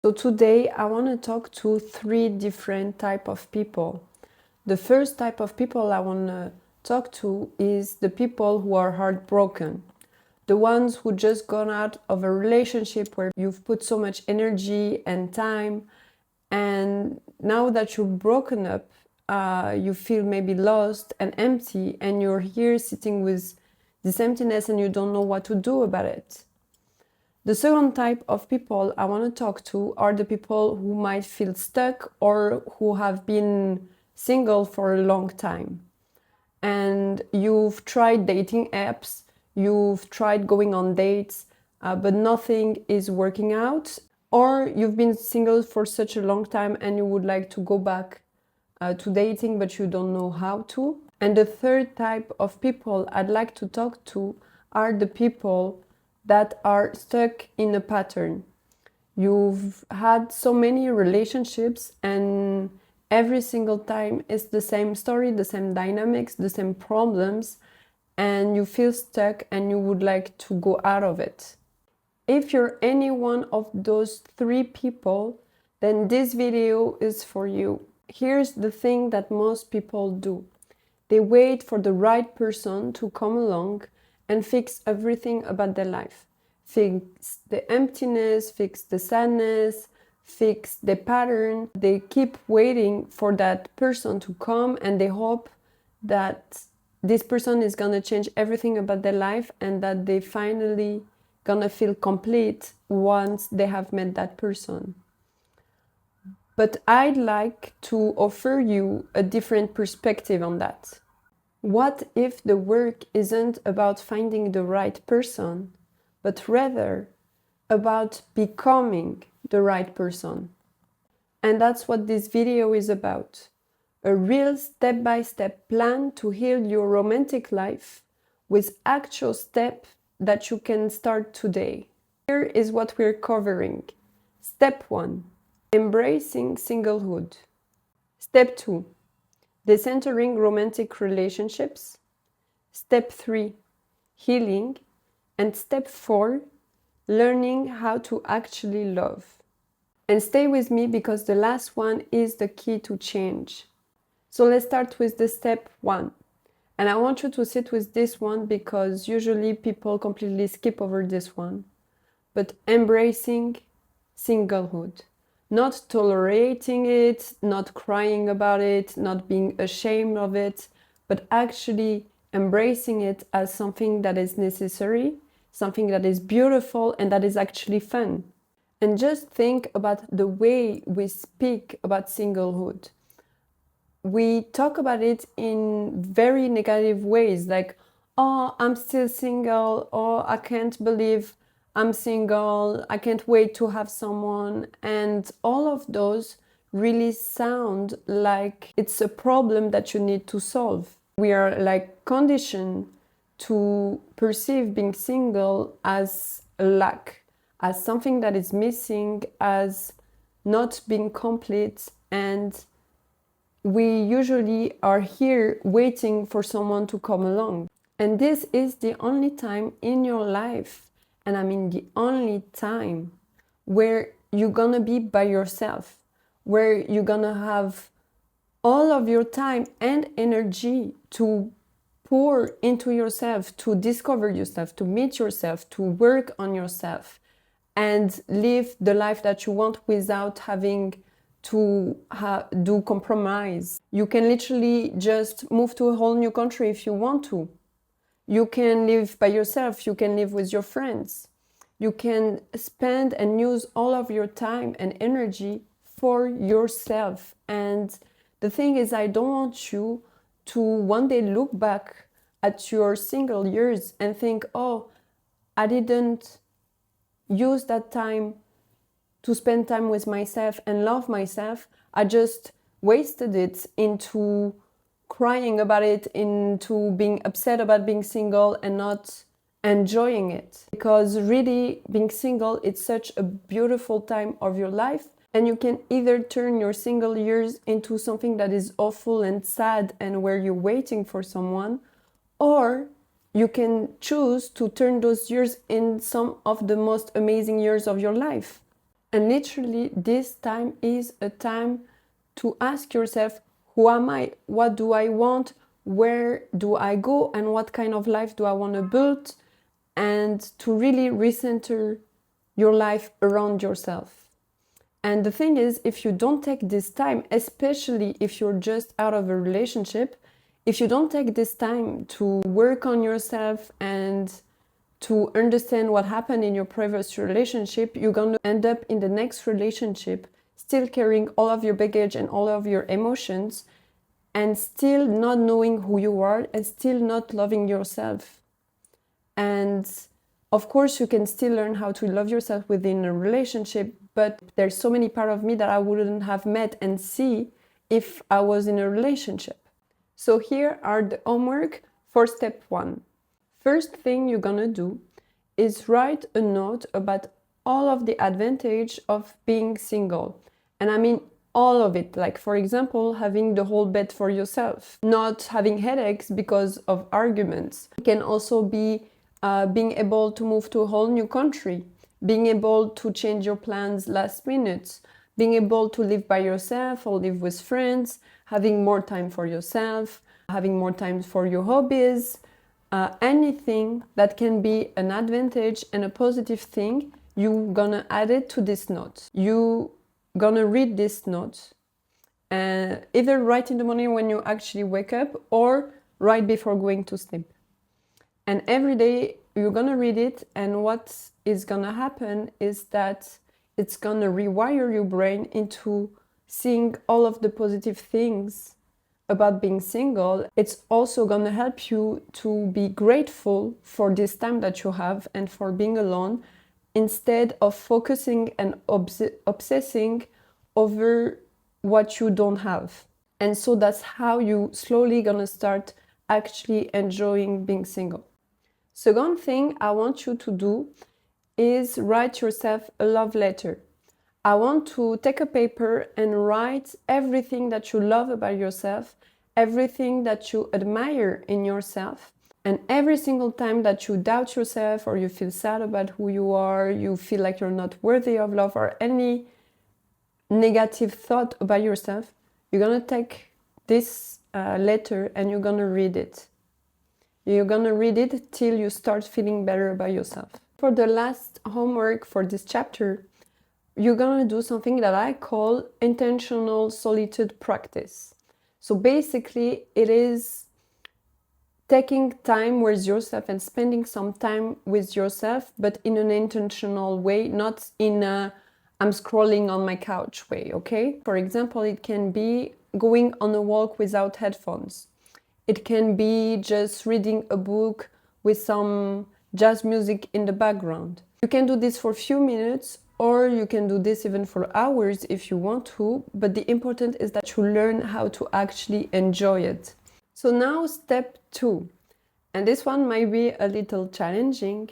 So today I want to talk to three different type of people. The first type of people I want to talk to is the people who are heartbroken. The ones who just gone out of a relationship where you've put so much energy and time, and now that you're broken up, you feel maybe lost and empty, and you're here sitting with this emptiness and you don't know what to do about it. The second type of people I want to talk to are the people who might feel stuck or who have been single for a long time. And you've tried dating apps, you've tried going on dates, but nothing is working out. Or you've been single for such a long time and you would like to go back to dating, but you don't know how to. And the third type of people I'd like to talk to are the people that are stuck in a pattern. You've had so many relationships and every single time it's the same story, the same dynamics, the same problems, and you feel stuck and you would like to go out of it. If you're any one of those three people, then this video is for you. Here's the thing that most people do. They wait for the right person to come along and fix everything about their life. Fix the emptiness, fix the sadness, fix the pattern. They keep waiting for that person to come and they hope that this person is gonna change everything about their life and that they finally gonna feel complete once they have met that person. But I'd like to offer you a different perspective on that. What if the work isn't about finding the right person, but rather about becoming the right person? And that's what this video is about. A real step-by-step plan to heal your romantic life with actual steps that you can start today. Here is what we're covering. Step 1. Embracing singlehood. Step 2. Decentering romantic relationships. Step 3. Healing. And step 4. Learning how to actually love. And stay with me because the last one is the key to change. So let's start with the step 1. And I want you to sit with this one because usually people completely skip over this one. But embracing singlehood. Not tolerating it, not crying about it, not being ashamed of it, but actually embracing it as something that is necessary, something that is beautiful and that is actually fun. And just think about the way we speak about singlehood. We talk about it in very negative ways, like, oh, I'm still single, or I can't believe I'm single, I can't wait to have someone. And all of those really sound like it's a problem that you need to solve. We are like conditioned to perceive being single as a lack, as something that is missing, as not being complete, and we usually are here waiting for someone to come along. And this is the only time in your life, and I mean the only time, where you're gonna be by yourself, where you're gonna have all of your time and energy to pour into yourself, to discover yourself, to meet yourself, to work on yourself, and live the life that you want without having to do compromise. You can literally just move to a whole new country if you want to. You can live by yourself, you can live with your friends. You can spend and use all of your time and energy for yourself. And the thing is, I don't want you to one day look back at your single years and think, oh, I didn't use that time to spend time with myself and love myself. I just wasted it into crying about it, into being upset about being single and not enjoying it. Because really, being single, it's such a beautiful time of your life. And you can either turn your single years into something that is awful and sad and where you're waiting for someone, or you can choose to turn those years in some of the most amazing years of your life. And literally, this time is a time to ask yourself, who am I? What do I want? Where do I go? And what kind of life do I want to build? And to really recenter your life around yourself. And the thing is, if you don't take this time, especially if you're just out of a relationship, if you don't take this time to work on yourself and to understand what happened in your previous relationship, you're going to end up in the next relationship still carrying all of your baggage and all of your emotions and still not knowing who you are and still not loving yourself. And of course, you can still learn how to love yourself within a relationship, but there's so many parts of me that I wouldn't have met and see if I was in a relationship. So here are the homework for step 1. First thing you're gonna do is write a note about all of the advantage of being single. And I mean all of it, like for example, having the whole bed for yourself, not having headaches because of arguments. It can also be being able to move to a whole new country, being able to change your plans last minute, being able to live by yourself or live with friends, having more time for yourself, having more time for your hobbies, anything that can be an advantage and a positive thing, you're gonna add it to this note. You gonna read this note either right in the morning when you actually wake up or right before going to sleep. And every day you're gonna read it, and what is gonna happen is that it's gonna rewire your brain into seeing all of the positive things about being single. It's also gonna help you to be grateful for this time that you have and for being alone, instead of focusing and obsessing over what you don't have. And so that's how you slowly gonna start actually enjoying being single. Second thing I want you to do is write yourself a love letter. I want to take a paper and write everything that you love about yourself, everything that you admire in yourself. And every single time that you doubt yourself or you feel sad about who you are, you feel like you're not worthy of love or any negative thought about yourself, you're gonna take this letter and you're gonna read it. You're gonna read it till you start feeling better about yourself. For the last homework for this chapter, you're gonna do something that I call intentional solitude practice. So basically, it is taking time with yourself and spending some time with yourself, but in an intentional way, not in a I'm scrolling on my couch way, okay? For example, it can be going on a walk without headphones. It can be just reading a book with some jazz music in the background. You can do this for a few minutes, or you can do this even for hours if you want to, but the important is that you learn how to actually enjoy it. So now step 2, and this one might be a little challenging,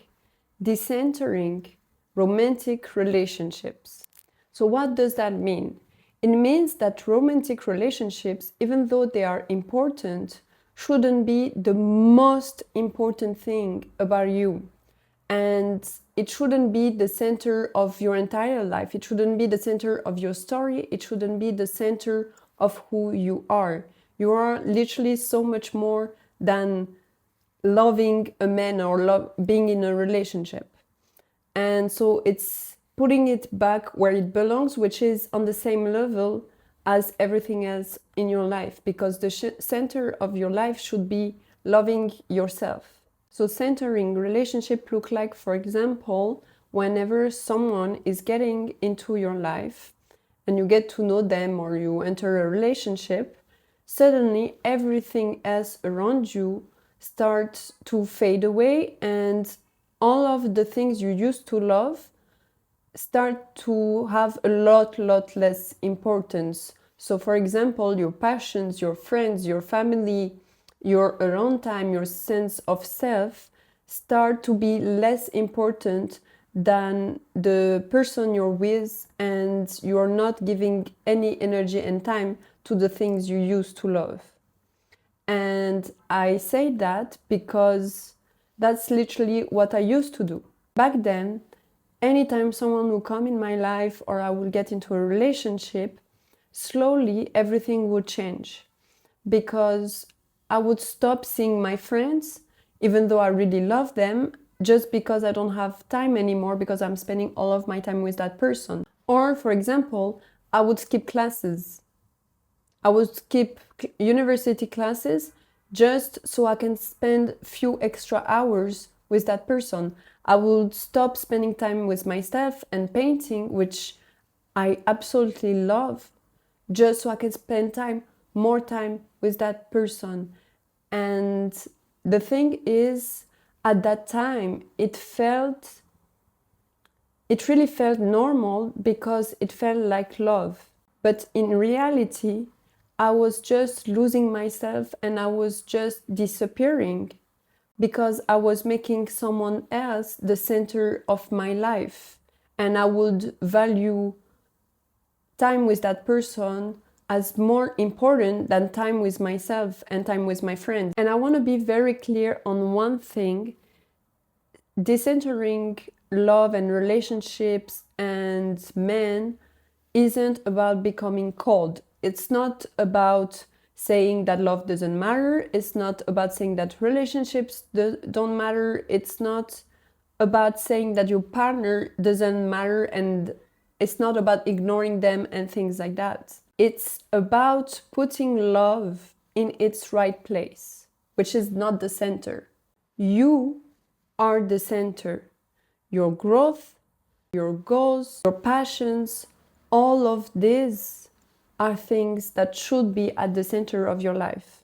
decentering romantic relationships. So what does that mean? It means that romantic relationships, even though they are important, shouldn't be the most important thing about you. And it shouldn't be the center of your entire life. It shouldn't be the center of your story. It shouldn't be the center of who you are. You are literally so much more than loving a man or being in a relationship. And so it's putting it back where it belongs, which is on the same level as everything else in your life, because the center of your life should be loving yourself. So centering relationship look like, for example, whenever someone is getting into your life and you get to know them or you enter a relationship, suddenly everything else around you starts to fade away, and all of the things you used to love start to have a lot less importance. So for example, your passions, your friends, your family, your alone time, your sense of self start to be less important than the person you're with, and you're not giving any energy and time to the things you used to love. And I say that because that's literally what I used to do. Back then, anytime someone will come in my life or I will get into a relationship, slowly everything would change, because I would stop seeing my friends, even though I really love them, just because I don't have time anymore because I'm spending all of my time with that person. Or, for example, I would skip classes. I would skip university classes just so I can spend few extra hours with that person. I would stop spending time with myself and painting, which I absolutely love, just so I can spend more time with that person. And the thing is, at that time, it really felt normal because it felt like love. But in reality, I was just losing myself and I was just disappearing because I was making someone else the center of my life. And I would value time with that person as more important than time with myself and time with my friends. And I want to be very clear on one thing. Decentering love and relationships and men isn't about becoming cold. It's not about saying that love doesn't matter. It's not about saying that relationships don't matter. It's not about saying that your partner doesn't matter, and it's not about ignoring them and things like that. It's about putting love in its right place, which is not the center. You are the center. Your growth, your goals, your passions, all of these are things that should be at the center of your life.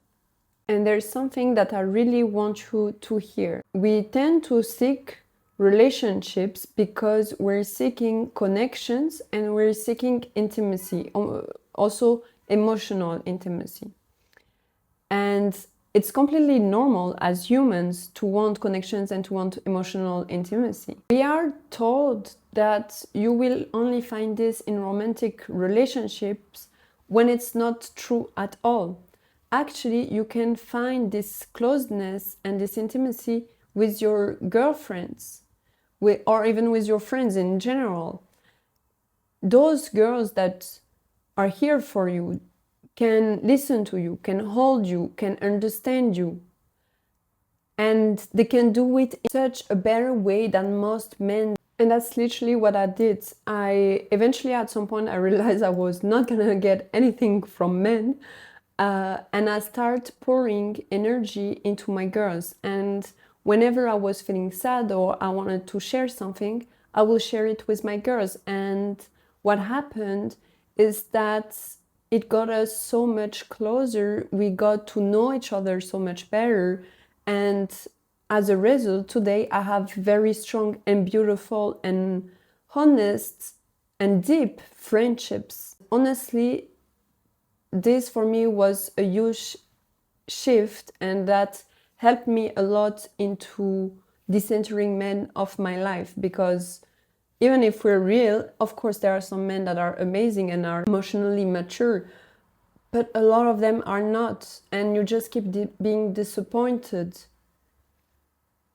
And there's something that I really want you to hear. We tend to seek relationships because we're seeking connections and we're seeking intimacy, also emotional intimacy. And it's completely normal as humans to want connections and to want emotional intimacy. We are told that you will only find this in romantic relationships when it's not true at all. Actually, you can find this closeness and this intimacy with your girlfriends, or even with your friends in general. Those girls that are here for you, can listen to you, can hold you, can understand you. And they can do it in such a better way than most men. And that's literally what I did. I eventually, at some point, I realized I was not gonna get anything from men. And I started pouring energy into my girls. And whenever I was feeling sad or I wanted to share something, I will share it with my girls. And what happened is that it got us so much closer. We got to know each other so much better. And as a result, today I have very strong and beautiful and honest and deep friendships. Honestly, this for me was a huge shift, and that helped me a lot into decentering men of my life, because even if we're real, of course there are some men that are amazing and are emotionally mature, but a lot of them are not, and you just keep being disappointed.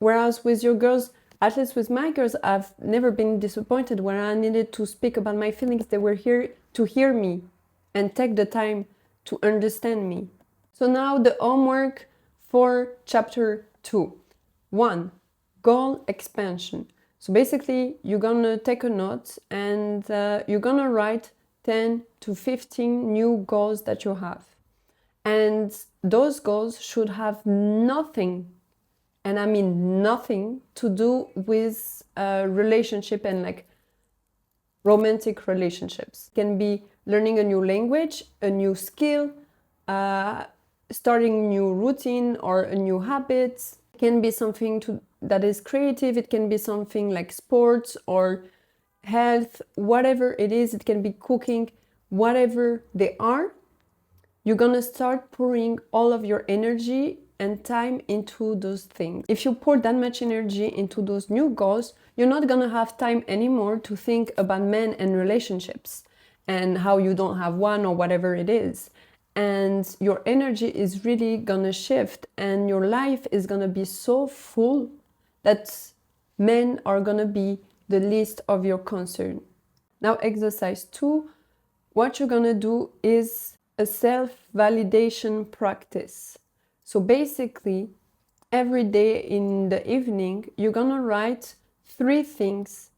Whereas with your girls, at least with my girls, I've never been disappointed. When I needed to speak about my feelings, they were here to hear me and take the time to understand me. So now the homework for chapter 2. 1. Goal expansion. So basically, you're gonna take a note and you're gonna write 10 to 15 new goals that you have. And those goals should have nothing, and I mean nothing, to do with relationship and like romantic relationships. It can be learning a new language, a new skill, starting a new routine or a new habit. It can be something that is creative. It can be something like sports or health, whatever it is. It can be cooking, whatever they are. You're gonna start pouring all of your energy and time into those things. If you pour that much energy into those new goals, you're not gonna have time anymore to think about men and relationships and how you don't have one or whatever it is. And your energy is really gonna shift, and your life is gonna be so full that men are gonna be the list of your concern. Now, exercise 2, what you're gonna do is a self-validation practice. So basically, every day in the evening, you're gonna write 3 things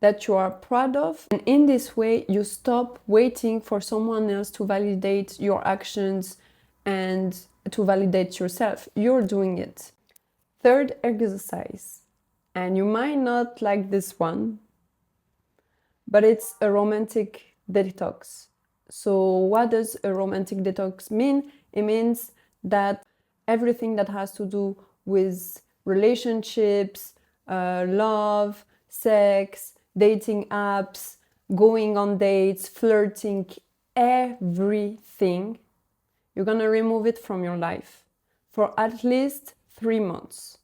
that you are proud of. And in this way, you stop waiting for someone else to validate your actions and to validate yourself. You're doing it. Third exercise, and you might not like this one, but it's a romantic detox. So what does a romantic detox mean? It means that everything that has to do with relationships, love, sex, dating apps, going on dates, flirting, everything, you're gonna remove it from your life for at least 3 months.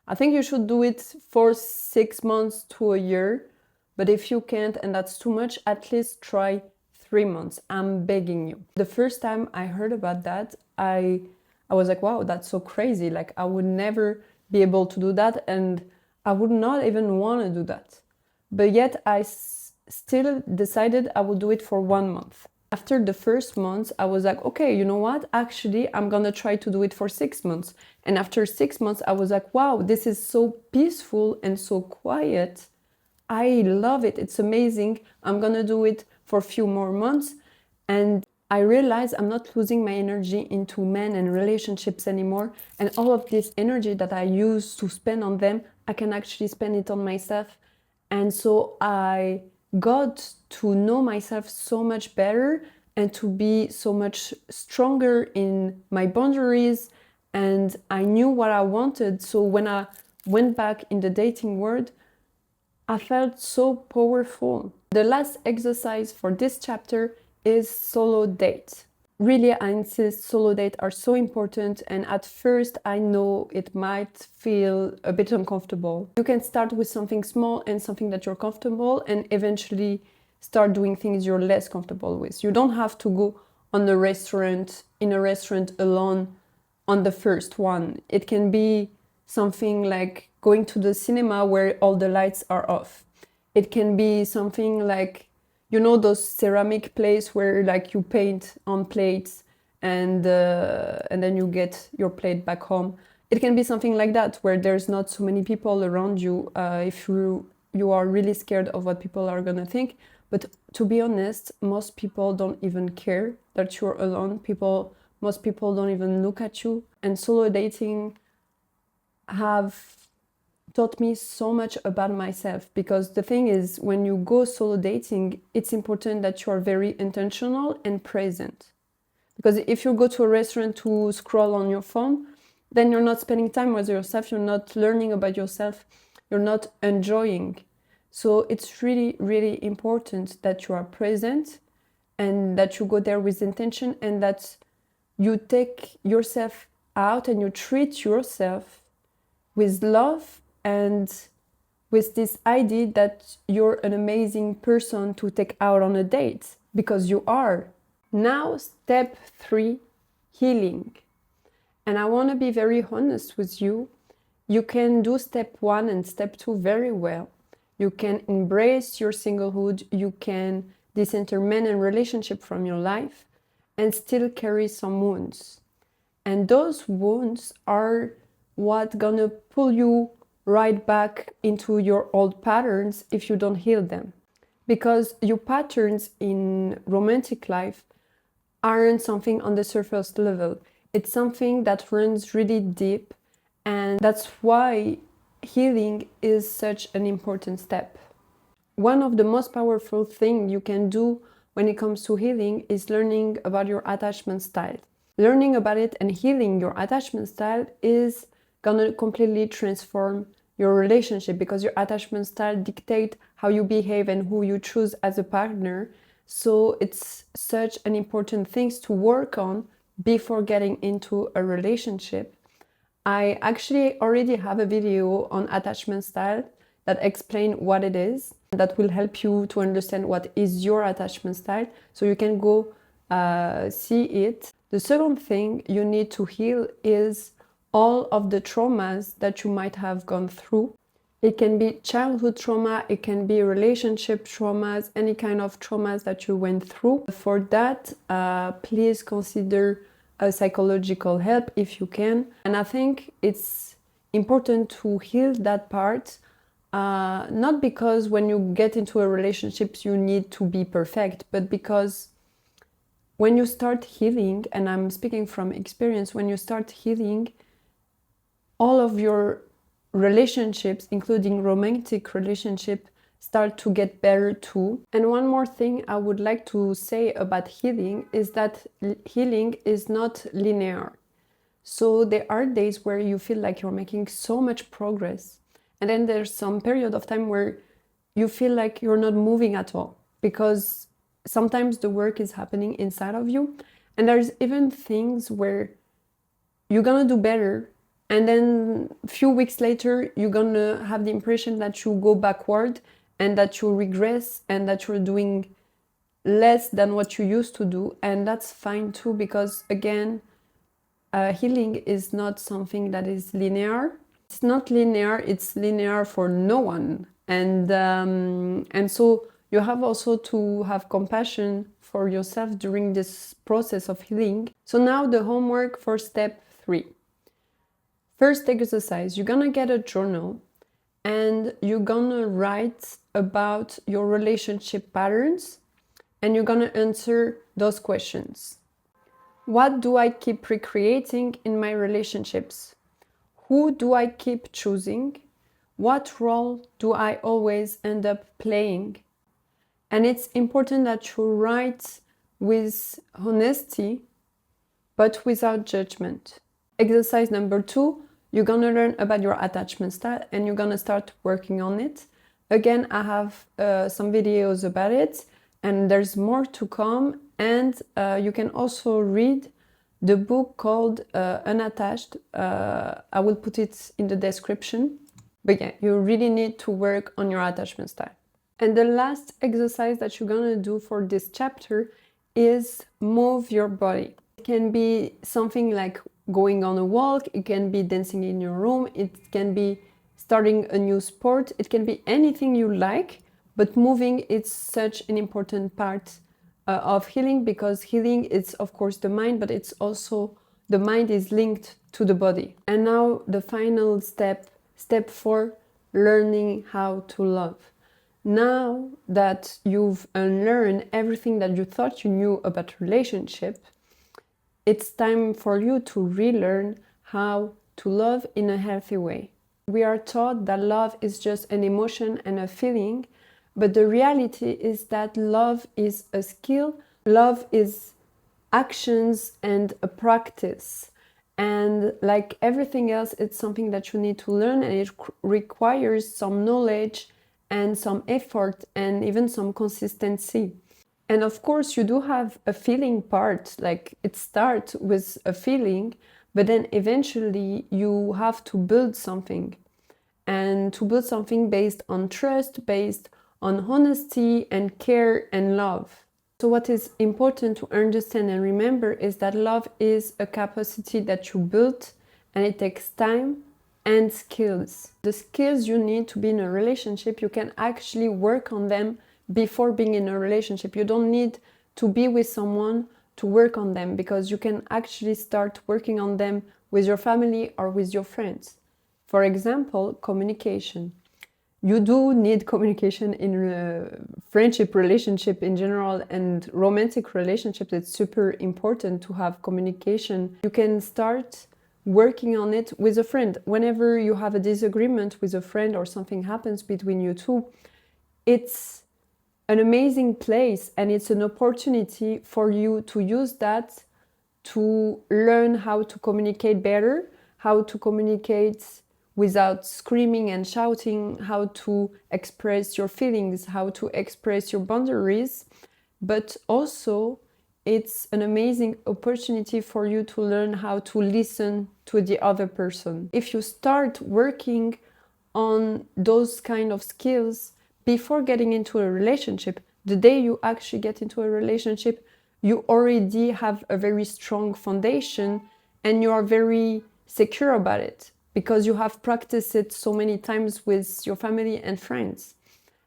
I think you should do it for 6 months to a year, but if you can't and that's too much, at least try 3 months. I'm begging you. The first time I heard about that, I was like, wow, that's so crazy. Like, I would never be able to do that, and I would not even want to do that. But yet I still decided I would do it for 1 month. After the first month, I was like, okay, you know what? Actually, I'm gonna try to do it for 6 months. And after 6 months, I was like, wow, this is so peaceful and so quiet. I love it. It's amazing. I'm gonna do it for a few more months. And I realized I'm not losing my energy into men and relationships anymore. And all of this energy that I used to spend on them, I can actually spend it on myself. And so I got to know myself so much better and to be so much stronger in my boundaries. And I knew what I wanted. So when I went back in the dating world, I felt so powerful. The last exercise for this chapter is solo date. Really, I insist, solo dates are so important, and at first I know it might feel a bit uncomfortable. You can start with something small and something that you're comfortable, and eventually start doing things you're less comfortable with. You don't have to go in a restaurant alone on the first one. It can be something like going to the cinema where all the lights are off. It can be something like, you know, those ceramic plates where like you paint on plates and then you get your plate back home. It can be something like that where there's not so many people around you if you are really scared of what people are gonna think. But to be honest, most people don't even care that you're alone. Most people don't even look at you. And solo dating have taught me so much about myself, because the thing is, when you go solo dating, it's important that you are very intentional and present. Because if you go to a restaurant to scroll on your phone, then you're not spending time with yourself, you're not learning about yourself, you're not enjoying. So it's really, really important that you are present and that you go there with intention, and that you take yourself out and you treat yourself with love and with this idea that you're an amazing person to take out on a date, because you are. Now, step 3, healing. And I want to be very honest with you. You can do step 1 and step 2 very well. You can embrace your singlehood, you can decenter men and relationship from your life, and still carry some wounds. And those wounds are what gonna pull you right back into your old patterns if you don't heal them. Because your patterns in romantic life aren't something on the surface level. It's something that runs really deep, and that's why healing is such an important step. One of the most powerful things you can do when it comes to healing is learning about your attachment style. Learning about it and healing your attachment style is gonna completely transform your relationship, because your attachment style dictates how you behave and who you choose as a partner. So it's such an important thing to work on before getting into a relationship. I actually already have a video on attachment style that explain what it is. That will help you to understand what is your attachment style, so you can go see it. The second thing you need to heal is all of the traumas that you might have gone through. It can be childhood trauma, it can be relationship traumas, any kind of traumas that you went through. For that, please consider a psychological help if you can. And I think it's important to heal that part, not because when you get into a relationship you need to be perfect, but because when you start healing, and I'm speaking from experience, when you start healing, all of your relationships, including romantic relationship, start to get better too. And one more thing I would like to say about healing is that healing is not linear. So there are days where you feel like you're making so much progress, and then there's some period of time where you feel like you're not moving at all, because sometimes the work is happening inside of you, and there's even things where you're gonna do better, and then a few weeks later you're gonna have the impression that you go backward and that you regress and that you're doing less than what you used to do. And that's fine too, because again, healing is not something that is linear. It's not linear, it's linear for no one. And so you have also to have compassion for yourself during this process of healing. So now the homework for step 3. First exercise, you're gonna get a journal and you're gonna write about your relationship patterns, and you're gonna answer those questions. What do I keep recreating in my relationships? Who do I keep choosing? What role do I always end up playing? And it's important that you write with honesty, but without judgment. Exercise number 2, you're gonna learn about your attachment style and you're gonna start working on it. Again, I have some videos about it, and there's more to come. And you can also read the book called Unattached. I will put it in the description. But yeah, you really need to work on your attachment style. And the last exercise that you're gonna do for this chapter is move your body. It can be something like going on a walk, it can be dancing in your room, it can be starting a new sport, it can be anything you like, but moving is such an important part of healing, because healing is of course the mind, but it's also the mind is linked to the body. And now the final step, step 4, learning how to love. Now that you've unlearned everything that you thought you knew about relationship, it's time for you to relearn how to love in a healthy way. We are taught that love is just an emotion and a feeling, but the reality is that love is a skill, love is actions and a practice. And like everything else, it's something that you need to learn, and it requires some knowledge and some effort and even some consistency. And of course, you do have a feeling part, like it starts with a feeling, but then eventually you have to build something. And to build something based on trust, based on honesty and care and love. So what is important to understand and remember is that love is a capacity that you build, and it takes time and skills. The skills you need to be in a relationship, you can actually work on them before being in a relationship. You don't need to be with someone to work on them, because you can actually start working on them with your family or with your friends. For example, communication. You do need communication in a friendship relationship in general, and romantic relationships. It's super important to have communication. You can start working on it with a friend. Whenever you have a disagreement with a friend or something happens between you two, it's an amazing place, and it's an opportunity for you to use that to learn how to communicate better, how to communicate without screaming and shouting, how to express your feelings, how to express your boundaries. But also, it's an amazing opportunity for you to learn how to listen to the other person. If you start working on those kind of skills before getting into a relationship, the day you actually get into a relationship, you already have a very strong foundation and you are very secure about it, because you have practiced it so many times with your family and friends.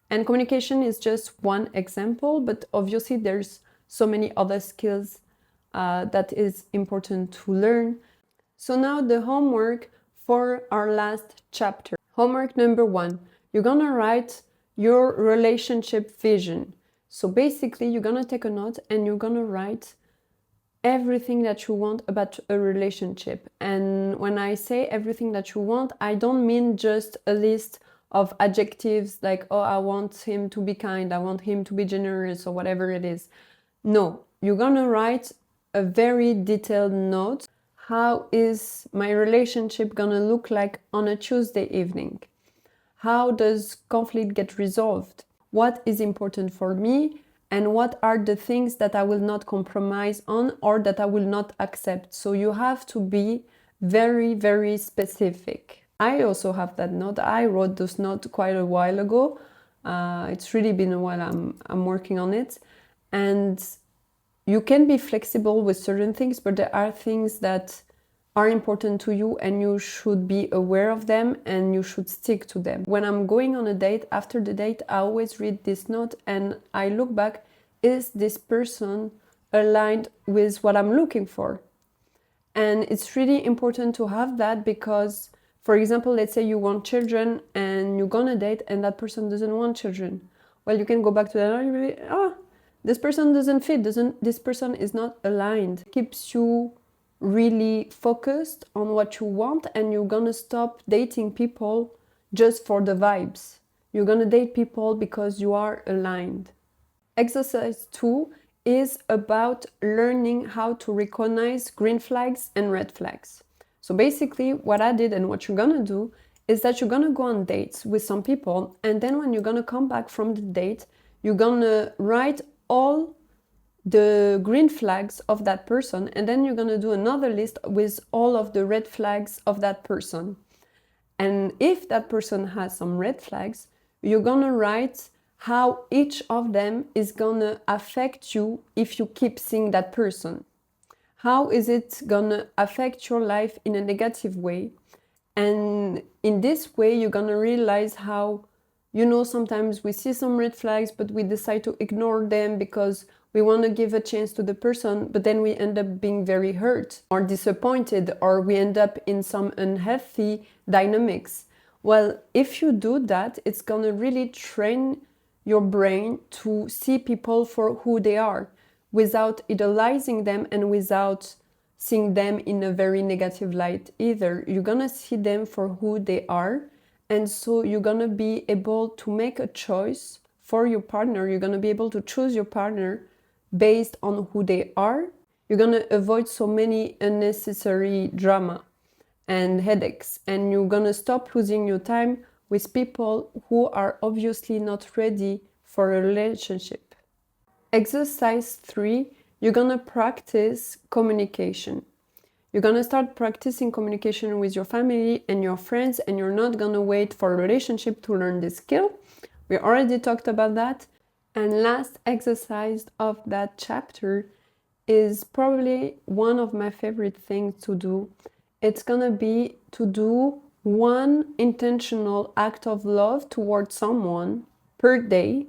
And communication is just one example, but obviously there's so many other skills that is important to learn. So now the homework for our last chapter. Homework number 1, you're gonna write your relationship vision. So basically you're gonna take a note and you're gonna write everything that you want about a relationship. And when I say everything that you want, I don't mean just a list of adjectives like, oh, I want him to be kind, I want him to be generous, or whatever it is. No, you're gonna write a very detailed note. How is my relationship gonna look like on a Tuesday evening? How does conflict get resolved? What is important for me? And what are the things that I will not compromise on or that I will not accept? So you have to be very, very specific. I also have that note. I wrote this note quite a while ago. It's really been a while I'm working on it. And you can be flexible with certain things, but there are things that are important to you and you should be aware of them and you should stick to them. When I'm going on a date, after the date, I always read this note and I look back, is this person aligned with what I'm looking for? And it's really important to have that because, for example, let's say you want children and you go on a date and that person doesn't want children. Well, you can go back to that and you'll be, this person doesn't fit, this person is not aligned. It keeps you really focused on what you want and you're gonna stop dating people just for the vibes. You're gonna date people because you are aligned. Exercise 2 is about learning how to recognize green flags and red flags. So basically what I did and what you're gonna do is that you're gonna go on dates with some people and then when you're gonna come back from the date, you're gonna write all the green flags of that person and then you're going to do another list with all of the red flags of that person. And if that person has some red flags, you're going to write how each of them is going to affect you if you keep seeing that person. How is it going to affect your life in a negative way? And in this way, you're going to realize how, sometimes we see some red flags, but we decide to ignore them because we want to give a chance to the person, but then we end up being very hurt or disappointed, or we end up in some unhealthy dynamics. Well, if you do that, it's going to really train your brain to see people for who they are without idolizing them and without seeing them in a very negative light either. You're going to see them for who they are. And so you're going to be able to make a choice for your partner. You're going to be able to choose your partner based on who they are. You're going to avoid so many unnecessary drama and headaches. And you're going to stop losing your time with people who are obviously not ready for a relationship. Exercise 3, you're going to practice communication. You're going to start practicing communication with your family and your friends, and you're not going to wait for a relationship to learn this skill. We already talked about that. And last exercise of that chapter is probably one of my favorite things to do. It's going to be to do one intentional act of love towards someone per day,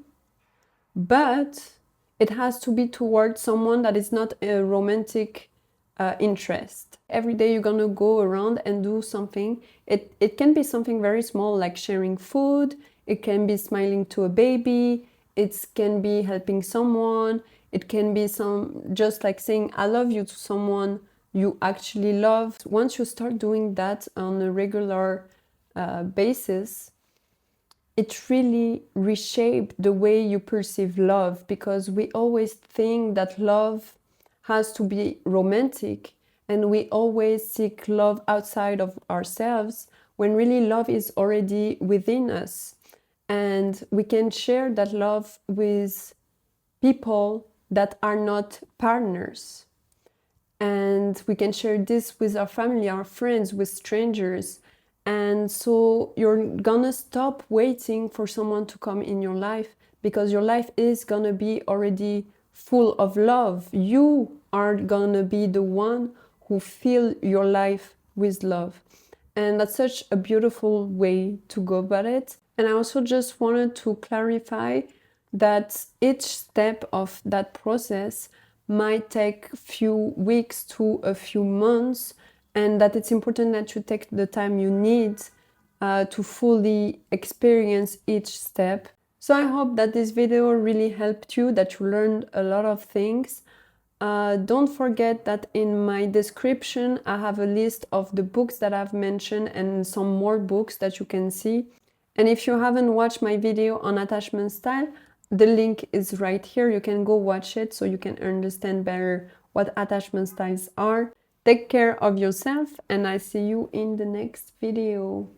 but it has to be towards someone that is not a romantic interest. Every day you're gonna go around and do something. It can be something very small like sharing food, it can be smiling to a baby, it can be helping someone, it can be just like saying I love you to someone you actually love. Once you start doing that on a regular basis, it really reshaped the way you perceive love, because we always think that love has to be romantic and we always seek love outside of ourselves, when really love is already within us. And we can share that love with people that are not partners. And we can share this with our family, our friends, with strangers. And so you're gonna stop waiting for someone to come in your life, because your life is gonna be already full of love. You are gonna be the one who fill your life with love. And that's such a beautiful way to go about it. And I also just wanted to clarify that each step of that process might take a few weeks to a few months, and that it's important that you take the time you need to fully experience each step. So I hope that this video really helped you, that you learned a lot of things. Don't forget that in my description I have a list of the books that I've mentioned and some more books that you can see. And if you haven't watched my video on attachment style, the link is right here. You can go watch it so you can understand better what attachment styles are. Take care of yourself, and I see you in the next video.